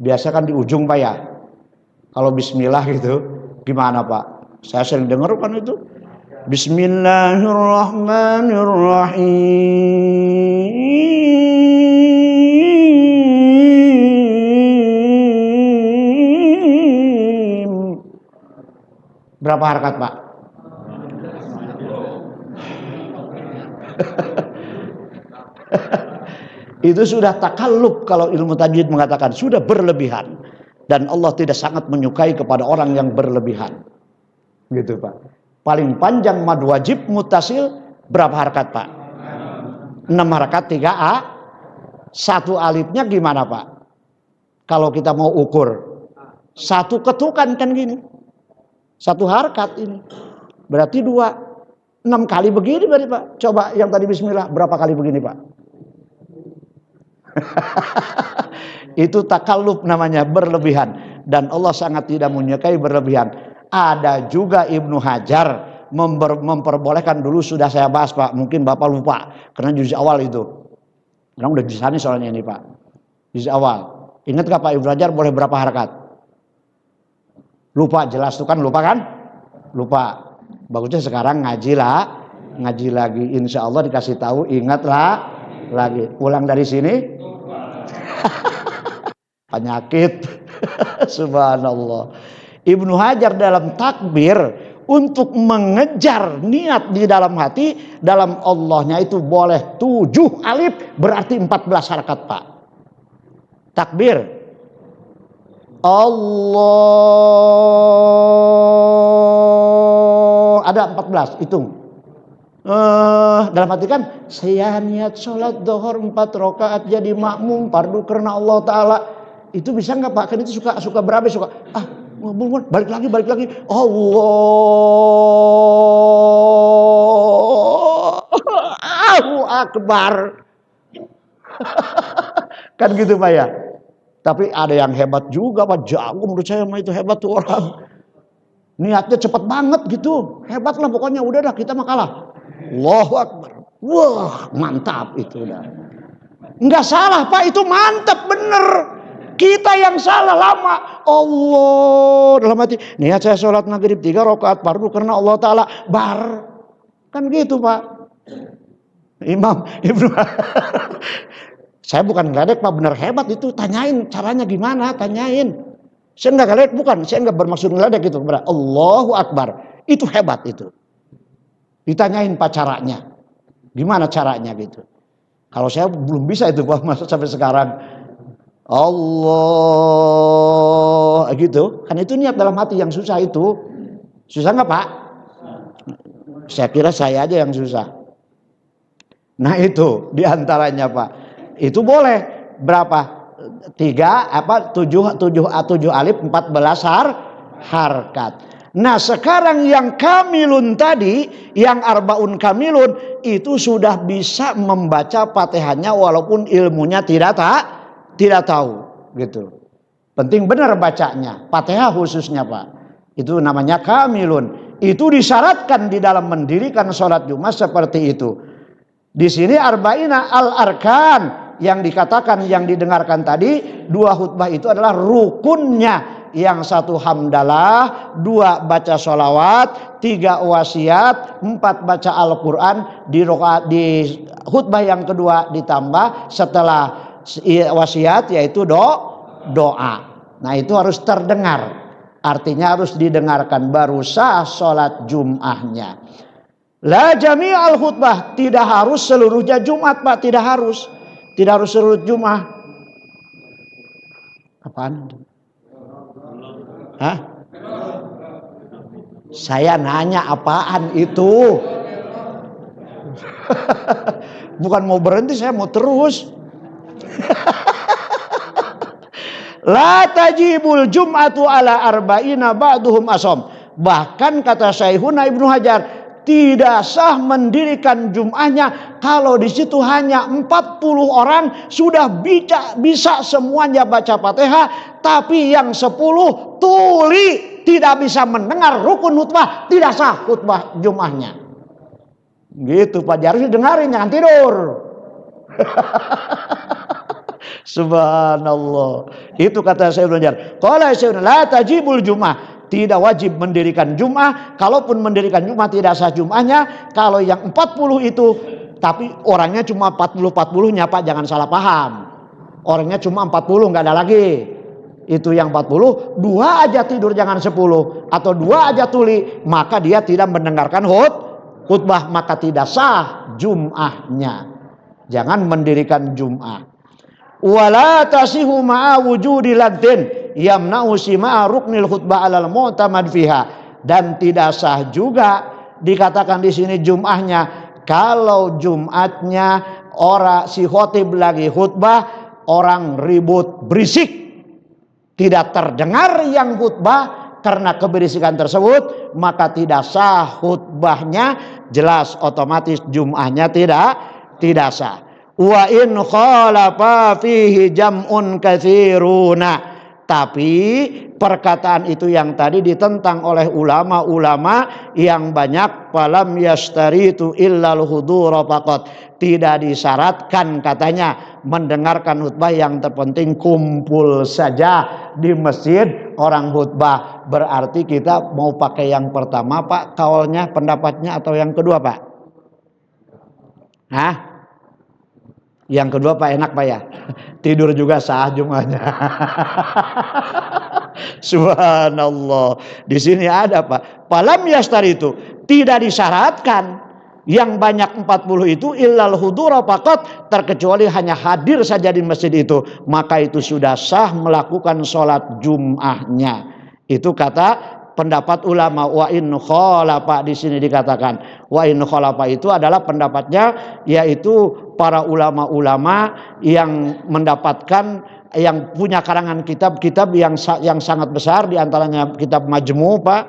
Biasa kan di ujung Pak ya. Kalau bismillah gitu, gimana Pak? Saya sering dengar kan itu. Bismillahirrahmanirrahim. Berapa harakat Pak? Itu sudah takallub, kalau ilmu tajwid mengatakan sudah berlebihan, dan Allah tidak sangat menyukai kepada orang yang berlebihan, gitu Pak. Paling panjang mad wajib muttasil berapa harakat Pak? 6 harakat 3A. Satu alifnya gimana Pak? Kalau kita mau ukur satu ketukan kan gini, satu harakat ini berarti 2, 6 kali begini berarti Pak. Coba yang tadi bismillah berapa kali begini Pak? Itu takallub namanya, berlebihan, dan Allah sangat tidak menyukai berlebihan. Ada juga Ibnu Hajar memperbolehkan, dulu sudah saya bahas Pak, mungkin Bapak lupa karena juz awal itu. Karena udah disani soalnya ini Pak. Juz awal. Ingat gak Pak, Ibnu Hajar boleh berapa harakat? Lupa, jelas tuh kan, lupa kan? Lupa. Bagusnya sekarang ngaji lagi, insya Allah dikasih tahu, ingatlah lagi. Pulang dari sini penyakit. Subhanallah. Ibnu Hajar dalam takbir untuk mengejar niat di dalam hati, dalam Allahnya itu boleh 7 alif, berarti 14 harakat Pak. Takbir Allah ada 14, hitung. Dalam hati kan, saya niat sholat dohor 4 rakaat jadi makmum fardu karena Allah Ta'ala. Itu bisa nggak Pak? Kan itu suka berabe, suka balik lagi Allahu Akbar. Kan gitu Pak ya. Tapi ada yang hebat juga Pak, jago menurut saya mah, itu hebat tuh orang. Niatnya cepet banget gitu, hebat lah pokoknya. Udah dah, kita mah kalah. Allahu Akbar. Wah, mantap itu udah. Enggak salah Pak, itu mantap bener. Kita yang salah lama. Allah dalam hati, niat saya sholat maghrib 3 rakaat fardu karena Allah Ta'ala, bar. Kan gitu Pak. Imam Ibnu. Saya bukan ngeledek Pak, bener hebat itu. Tanyain caranya gimana, tanyain. Saya enggak ngeledek, bukan. Saya enggak bermaksud ngeledek itu. Allahu Akbar. Itu hebat itu. Ditanyain Pak caranya. Gimana caranya gitu. Kalau saya belum bisa itu Pak, masa sampai sekarang. Allah gitu. Kan itu niat dalam hati yang susah itu. Susah nggak Pak? Saya kira saya aja yang susah. Nah itu diantaranya Pak. Itu boleh berapa? 7 alif 14 harkat. Nah sekarang yang kamilun tadi, yang arbaun kamilun itu sudah bisa membaca Fatihahnya walaupun ilmunya tidak tahu gitu. Penting benar bacanya, Fatihah khususnya Pak. Itu namanya kamilun. Itu disyaratkan di dalam mendirikan sholat Jumat seperti itu. Di sini arba'ina al-arkan yang dikatakan, yang didengarkan tadi, 2 khutbah itu adalah rukunnya. Yang 1 hamdalah, 2 baca sholawat, 3 wasiat, 4 baca Al-Quran. Di khutbah yang kedua ditambah setelah wasiat yaitu doa. Nah itu harus terdengar, artinya harus didengarkan baru sah sholat Jum'ahnya. La jami'al khutbah, tidak harus seluruhnya Jumat Pak, tidak harus seluruh Jum'ah. Apaan? Hah? Saya nanya apaan itu? Bukan mau berhenti, saya mau terus. La tajibul jum'atu ala arba'ina ba'duhum asom. Bahkan kata Syekhuna Ibnu Hajar, tidak sah mendirikan Jum'ahnya kalau di situ hanya 40 orang sudah bisa semuanya baca Fatihah, tapi yang 10 tuli tidak bisa mendengar rukun khutbah, tidak sah khutbah Jum'ahnya. Gitu Pak, harus dengarin, jangan tidur. Subhanallah. Itu kata Syekh Ibnu Hajar. Qala Syekh la tajibul Jum'ah. Tidak wajib mendirikan Jum'ah. Kalaupun mendirikan Jum'ah tidak sah Jum'ahnya. Kalau yang 40 itu, tapi orangnya cuma 40-40-nya Pak, jangan salah paham. Orangnya cuma 40, nggak ada lagi. Itu yang 40, 2 aja tidur jangan 10, atau 2 aja tuli, maka dia tidak mendengarkan khutbah, maka tidak sah Jum'ahnya. Jangan mendirikan Jum'ah. Wala tasihu ma'a wujudi ladin yamna'u sima'a ruknil khutbah alal mu'tamad fiha. Dan tidak sah juga dikatakan di sini Jum'ahnya kalau Jumatnya si khotib lagi khutbah, orang ribut berisik, tidak terdengar yang khutbah. Karena keberisikan tersebut maka tidak sah khutbahnya, jelas otomatis Jum'ahnya tidak sah. Wa in khalafa fihi jam'un katsiruna. Tapi perkataan itu yang tadi ditentang oleh ulama-ulama yang banyak. Falam yastaritu illal hudura faqat. Tidak disyaratkan katanya mendengarkan khutbah, yang terpenting kumpul saja di masjid orang khutbah. Berarti kita mau pakai yang pertama Pak, kaulnya, pendapatnya, atau yang kedua Pak? Hah? Yang kedua Pak, enak Pak ya. Tidur juga sah Jum'ahnya. Subhanallah. Di sini ada Pak. Falam yastaritu, tidak disyaratkan yang banyak 40 itu illal hudura faqat, terkecuali hanya hadir saja di masjid itu, maka itu sudah sah melakukan sholat Jum'ahnya. Itu kata pendapat ulama. Wa in khalafa, di sini dikatakan wa in khalafa itu adalah pendapatnya, yaitu para ulama-ulama yang mendapatkan, yang punya karangan kitab-kitab yang sangat besar, diantaranya kitab Majmu' Pak,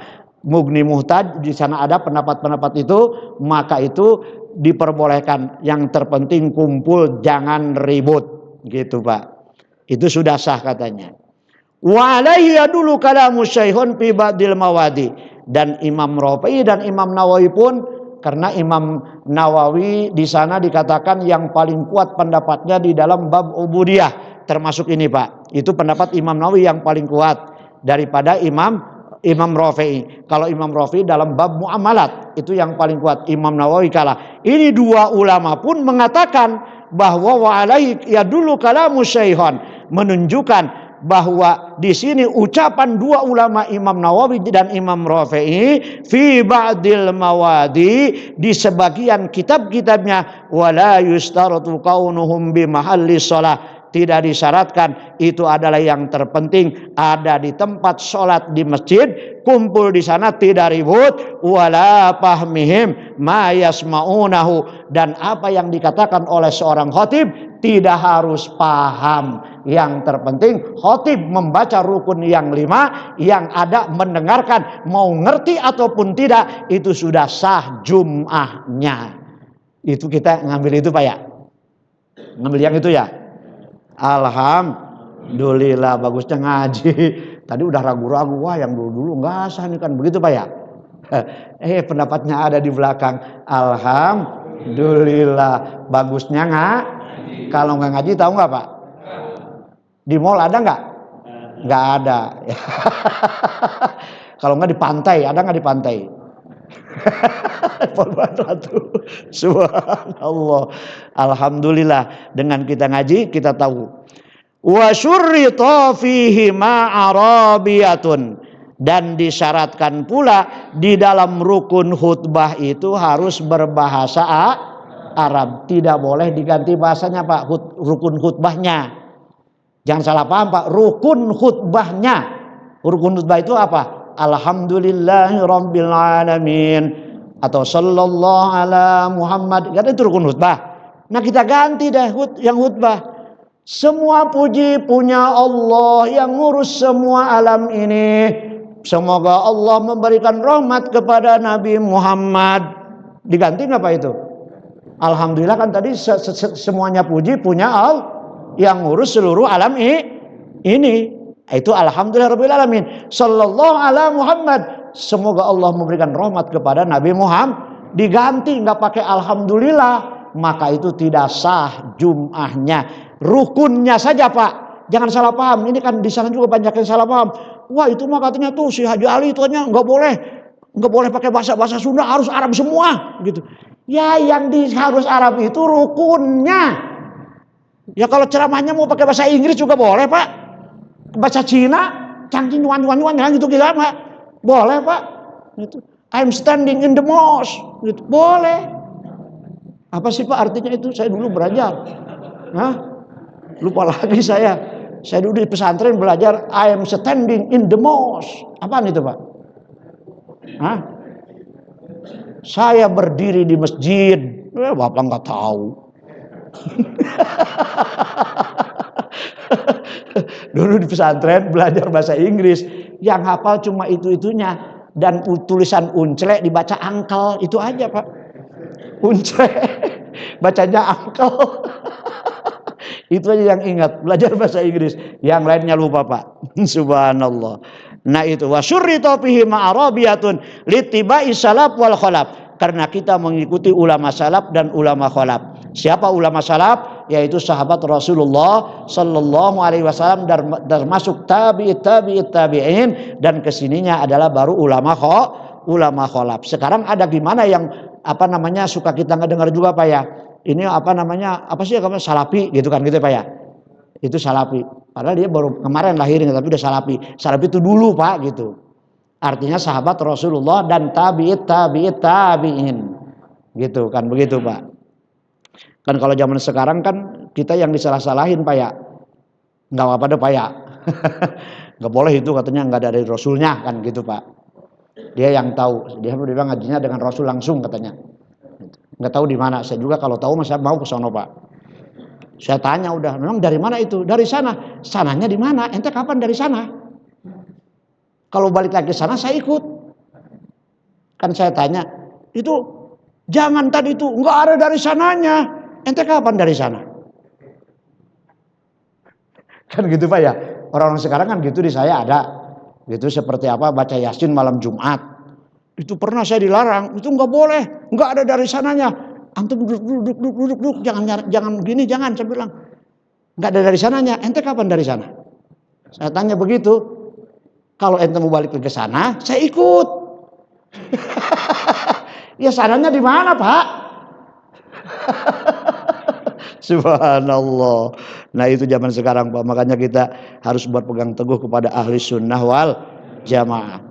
Mughni Muhtaj, di sana ada pendapat-pendapat itu, maka itu diperbolehkan. Yang terpenting kumpul, jangan ribut, gitu Pak. Itu sudah sah katanya. Wa alaihi yadulu kalamu syaihun fi ba'dil mawadi. Dan Imam Rafi'i dan Imam Nawawi pun, karena Imam Nawawi di sana dikatakan yang paling kuat pendapatnya di dalam bab ubudiyah, termasuk ini Pak. Itu pendapat Imam Nawawi yang paling kuat daripada Imam Rafi'i. Kalau Imam Rafi'i dalam bab muamalat itu yang paling kuat, Imam Nawawi kalah. Ini 2 ulama pun mengatakan bahwa wa alaihi yadulu kalamu syaihun, menunjukkan bahwa di sini ucapan 2 ulama, Imam Nawawi dan Imam Rafi'i, fi ba'dil mawadi, di sebagian kitab-kitabnya, wala yustaratu kaunuhum bi mahalli shalah, tidak disyaratkan. Itu adalah yang terpenting, ada di tempat sholat di masjid, kumpul di sana, tidak ribut. Wala fahmihim ma yasma'unahu, dan apa yang dikatakan oleh seorang khatib tidak harus paham. Yang terpenting khatib membaca rukun yang 5, yang ada mendengarkan, mau ngerti ataupun tidak, itu sudah sah jum'ahnya. Itu kita ngambil itu Pak ya, ngambil yang itu ya. Alhamdulillah, bagusnya ngaji. Tadi udah ragu-ragu, wah yang dulu-dulu nggak sah nih kan, begitu Pak ya. Pendapatnya ada di belakang. Alhamdulillah, bagusnya nggak. Kalau nggak ngaji tahu nggak Pak? Di mall ada nggak? Nggak ada. Kalau nggak di pantai, ada nggak di pantai? Subhanallah. Alhamdulillah, dengan kita ngaji kita tahu. Wa syurrita fihi ma'arabiyatun, dan disyaratkan pula di dalam rukun khutbah itu harus berbahasa Arab. Tidak boleh diganti bahasanya Pak, rukun khutbahnya. Jangan salah paham Pak, rukun khutbahnya. Rukun khutbah itu apa? Alhamdulillahirabbil alamin atau sallallahu ala Muhammad. Kan itu rukun khutbah. Nah, kita ganti deh yang khutbah. Semua puji punya Allah yang ngurus semua alam ini. Semoga Allah memberikan rahmat kepada Nabi Muhammad. Diganti nggak Pak itu? Alhamdulillah, kan tadi semuanya puji punya Allah yang ngurus seluruh alam ini. Itu alhamdulillahirabbil alamin. Sallallahu ala Muhammad. Semoga Allah memberikan rahmat kepada Nabi Muhammad. Diganti nggak pakai alhamdulillah, maka itu tidak sah jum'ahnya. Rukunnya saja Pak. Jangan salah paham. Ini kan di sana juga banyak yang salah paham. Wah, itu mah katanya tuh si Haji Ali itu nggak boleh pakai bahasa Sunda, harus Arab semua gitu. Ya, yang harus Arab itu rukunnya. Ya kalau ceramahnya mau pakai bahasa Inggris juga boleh Pak. Bahasa Cina, cangking wan gitu gila Pak. Boleh Pak. Gitu. I'm standing in the mosque. Gitu. Boleh. Apa sih Pak artinya itu? Saya dulu belajar. Hah? Lupa lagi saya. Saya dulu di pesantren belajar I am standing in the mosque. Apaan itu Pak? Hah? Saya berdiri di masjid. Bapak nggak tahu. Dulu di pesantren belajar bahasa Inggris, yang hafal cuma itu-itunya, dan tulisan unclek dibaca angkel, itu aja Pak. Unclek bacanya angkel. Itu aja yang ingat, belajar bahasa Inggris. Yang lainnya lupa Pak. Subhanallah. Nah itu wasyurrita fihi ma'arabiyatun litibai salaf wal khalaf. Karena kita mengikuti ulama salaf dan ulama khalaf. Siapa ulama salaf? Yaitu sahabat Rasulullah sallallahu alaihi wasallam, termasuk tabi'in, dan kesininya adalah baru ulama khalaf. Sekarang ada gimana yang suka kita ngedengar juga Pak ya? Ini salafi gitu kan gitu Pak ya? Itu salafi. Padahal dia baru kemarin lahirnya tapi udah salafi. Salafi itu dulu Pak gitu. Artinya sahabat Rasulullah dan tabi'in. Gitu kan, begitu Pak. Kan kalau zaman sekarang kan kita yang disalah-salahin Pak ya. Enggak apa-apa deh Pak ya. Enggak boleh itu katanya, enggak dari Rasulnya kan gitu Pak. Dia yang tahu. Dia bilang ngajinya dengan Rasul langsung katanya. Enggak tahu di mana. Saya juga kalau tahu saya mau ke sono Pak. Saya tanya udah, memang dari mana itu? Dari sana. Sananya di mana? Ente kapan dari sana? Kalau balik lagi sana saya ikut. Kan saya tanya, itu jangan tadi itu enggak ada dari sananya. Ente kapan dari sana? Kan gitu Pak ya. Orang-orang sekarang kan gitu di saya ada. Gitu seperti apa baca Yasin malam Jumat. Itu pernah saya dilarang, itu enggak boleh, enggak ada dari sananya. Antum duduk, jangan gini, jangan, saya bilang. Enggak ada dari sananya. Ente kapan dari sana? Saya tanya begitu. Kalau ente mau balik ke sana, saya ikut. Ya sananya di mana Pak? Subhanallah. Nah itu zaman sekarang Pak. Makanya kita harus berpegang teguh kepada ahli sunnah wal jamaah.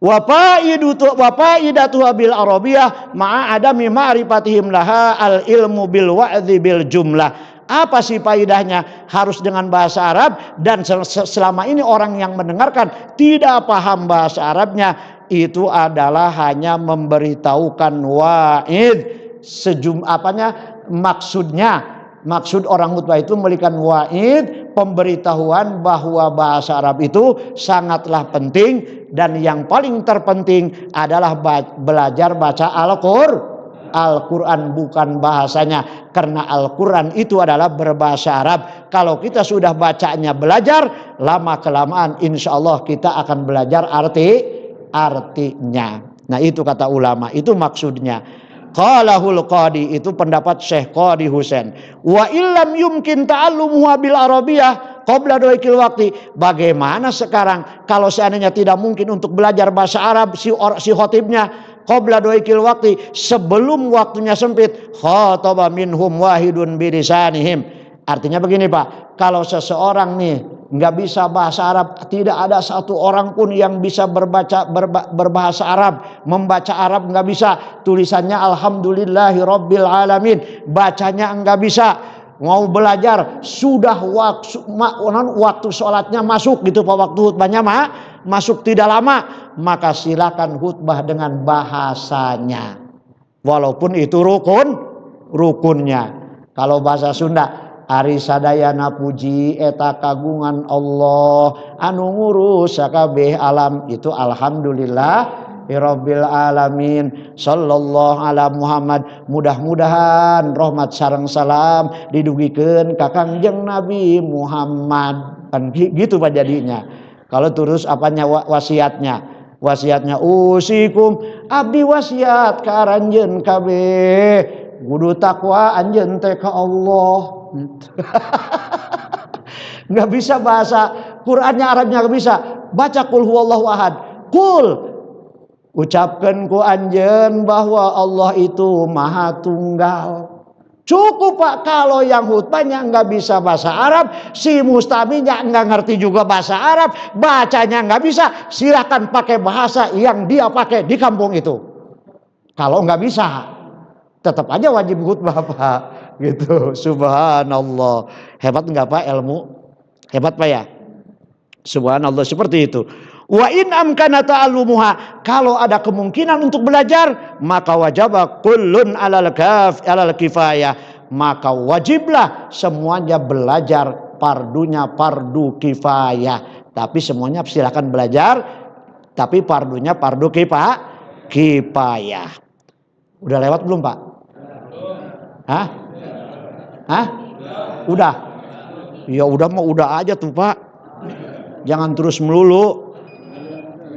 Wa faidatu bil arabiyah ma'a adami ma'rifatihim laha al ilmu bil wa'dhi bil jumlah. Apa sih faedahnya harus dengan bahasa Arab? Dan selama ini orang yang mendengarkan tidak paham bahasa Arabnya, itu adalah hanya memberitahukan wa'id maksud orang khutbah itu memberikan wa'id, pemberitahuan bahwa bahasa Arab itu sangatlah penting, dan yang paling terpenting adalah belajar baca Al-Quran, bukan bahasanya, karena Al-Quran itu adalah berbahasa Arab. Kalau kita sudah bacanya belajar, lama kelamaan insya Allah kita akan belajar artinya. Nah itu kata ulama, itu maksudnya. Qalahul Qadi, itu pendapat Syekh Qadi Husain. Wa illam yumkin ta'allumuha bil arabiyah qabla duikil waqti. Bagaimana sekarang kalau seandainya tidak mungkin untuk belajar bahasa Arab si khotibnya qabla duikil waqti, sebelum waktunya sempit, khataba minhum wahidun birisanihim. Artinya begini Pak, kalau seseorang nih nggak bisa bahasa Arab, tidak ada satu orang pun yang bisa berbahasa Arab, membaca Arab nggak bisa, tulisannya alhamdulillahi rabbil alamin, bacanya nggak bisa, mau belajar sudah waktu sholatnya masuk gitu Pak, waktu khutbahnya masuk tidak lama, maka silakan khutbah dengan bahasanya, walaupun itu rukunnya. Kalau bahasa Sunda, ari sadayana puji eta kagungan Allah anu ngurus sakabeh alam, itu alhamdulillah rabbil alamin sallallahu ala Muhammad. Mudah-mudahan rahmat sareng salam didugikeun ka Kangjeng Nabi Muhammad, kan gitu Pak jadinya. Kalau terus apanya wasiatnya usikum abdi wasiat ka aranjeun kabeh kudu takwa anjeun teh ka Allah. Nggak bisa bahasa Qurannya Arabnya nggak bisa, baca qul huwallahu ahad, ucapkan ku anjeun bahwa Allah itu maha tunggal. Cukup Pak. Kalau yang khutbahnya nggak bisa bahasa Arab, si mustaminya nggak ngerti juga bahasa Arab, bacanya nggak bisa, silakan pakai bahasa yang dia pakai di kampung itu. Kalau nggak bisa, tetap aja wajib khutbah Pak. Gitu. Subhanallah. Hebat nggak Pak ilmu? Hebat Pak ya? Subhanallah, seperti itu. Wa in amkana ta'allumuha, kalau ada kemungkinan untuk belajar, maka wajaba kullun alal kifayah, maka wajiblah semuanya belajar, pardunya fardu kifayah. Tapi semuanya silakan belajar, tapi pardunya fardu kifayah. Udah lewat belum Pak? Hah? Udah? Ya udah mah udah aja tuh Pak. Jangan terus melulu.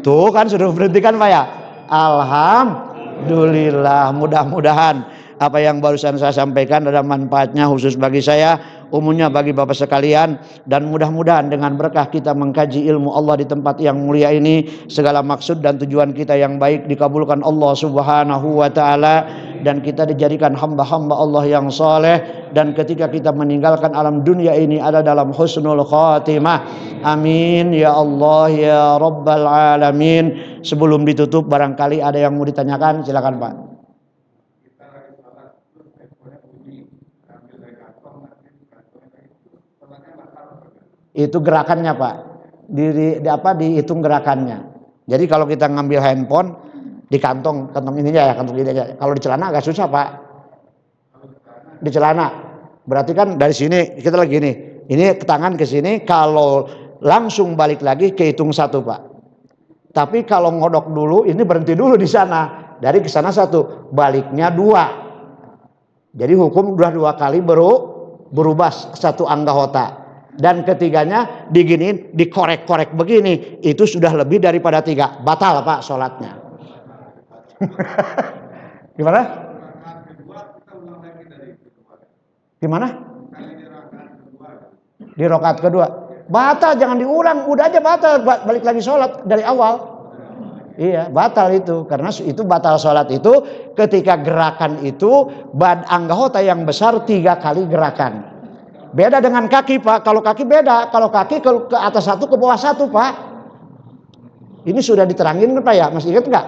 Tuh kan sudah berhentikan Pak ya. Alhamdulillah, mudah-mudahan apa yang barusan saya sampaikan ada manfaatnya khusus bagi saya, umumnya bagi Bapak sekalian, dan mudah-mudahan dengan berkah kita mengkaji ilmu Allah di tempat yang mulia ini, segala maksud dan tujuan kita yang baik dikabulkan Allah Subhanahu wa taala, dan kita dijadikan hamba-hamba Allah yang saleh, dan ketika kita meninggalkan alam dunia ini ada dalam husnul khatimah. Amin ya Allah ya rabbal alamin. Sebelum ditutup barangkali ada yang mau ditanyakan, silakan Pak. Itu gerakannya Pak, dihitung gerakannya. Jadi kalau kita ngambil handphone di kantong ininya ya, kantong ini aja. Kalau di celana agak susah Pak. Di celana berarti kan dari sini kita lagi ini ke tangan ke sini, kalau langsung balik lagi kehitung 1 Pak. Tapi kalau ngodok dulu ini berhenti dulu di sana, dari ke sana 1, baliknya 2. Jadi hukum udah 2 kali berubah 1 anggota. Dan ketiganya diginiin, dikorek-korek begini, itu sudah lebih daripada 3, batal Pak sholatnya. Gimana? Di rakaat kedua batal, jangan diulang, udah aja batal, balik lagi sholat dari awal. Iya, batal itu, karena itu batal sholat itu ketika gerakan itu anggota yang besar 3 kali gerakan. Beda dengan kaki Pak, kalau kaki beda, kalau kaki ke atas 1 ke bawah 1 Pak. Ini sudah diterangin Pak ya, masih ingat nggak?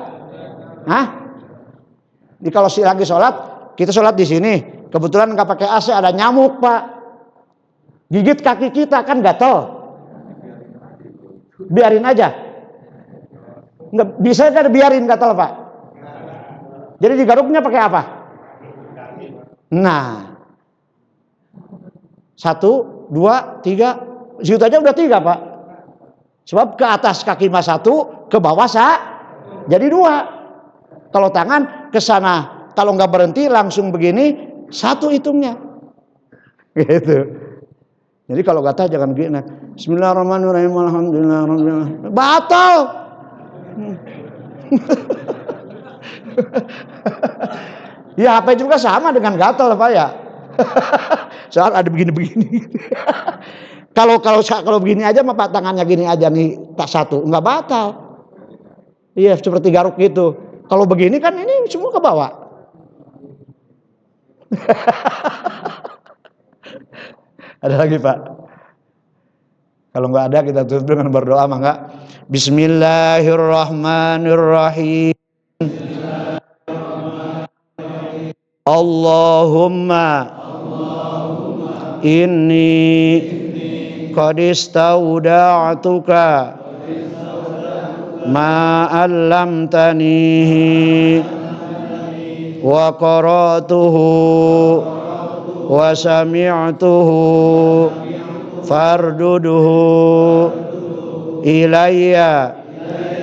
Jadi kalau lagi sholat, kita sholat di sini, kebetulan nggak pakai AC, ada nyamuk Pak. Gigit kaki kita kan gatel. Biarin aja. Nggak bisa kan biarin gatel, Pak. Jadi digaruknya pakai apa? Nah, 1, 2, 3, situ aja udah 3, Pak. Sebab ke atas kaki mas 1, ke bawah jadi 2. Kalau tangan ke sana, kalau nggak berhenti langsung begini, 1 hitungnya. Gitu. Jadi kalau gatal jangan begini. Bismillahirrahmanirrahim. Alhamdulillah. Batal. Ya apa juga sama dengan gatal, Pak ya. Soal ada begini-begini. Kalau begini aja mah Pak, tangannya gini aja nih, tak 1 nggak batal. Iya seperti garuk gitu. Kalau begini kan ini semua ke bawah. Ada lagi, Pak? Kalau nggak ada kita tutup dengan berdoa, mangga. Bismillahirrahmanirrahim. Allahumma inni qad istauda'tuka ma 'allamtanihi wa qara'tuhu wa sami'tuhu farduduhu ilayya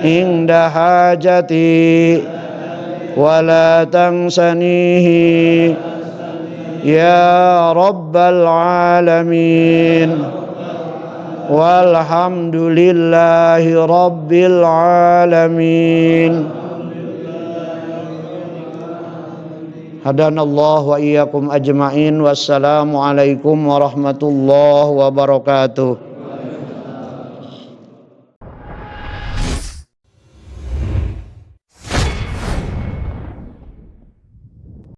inda hajati wala tansanihi ya rabbal alamin walhamdulillahi rabbil alamin. Hadanallahu wa iyyakum ajma'in. Wassalamu alaikum warahmatullahi wabarakatuh.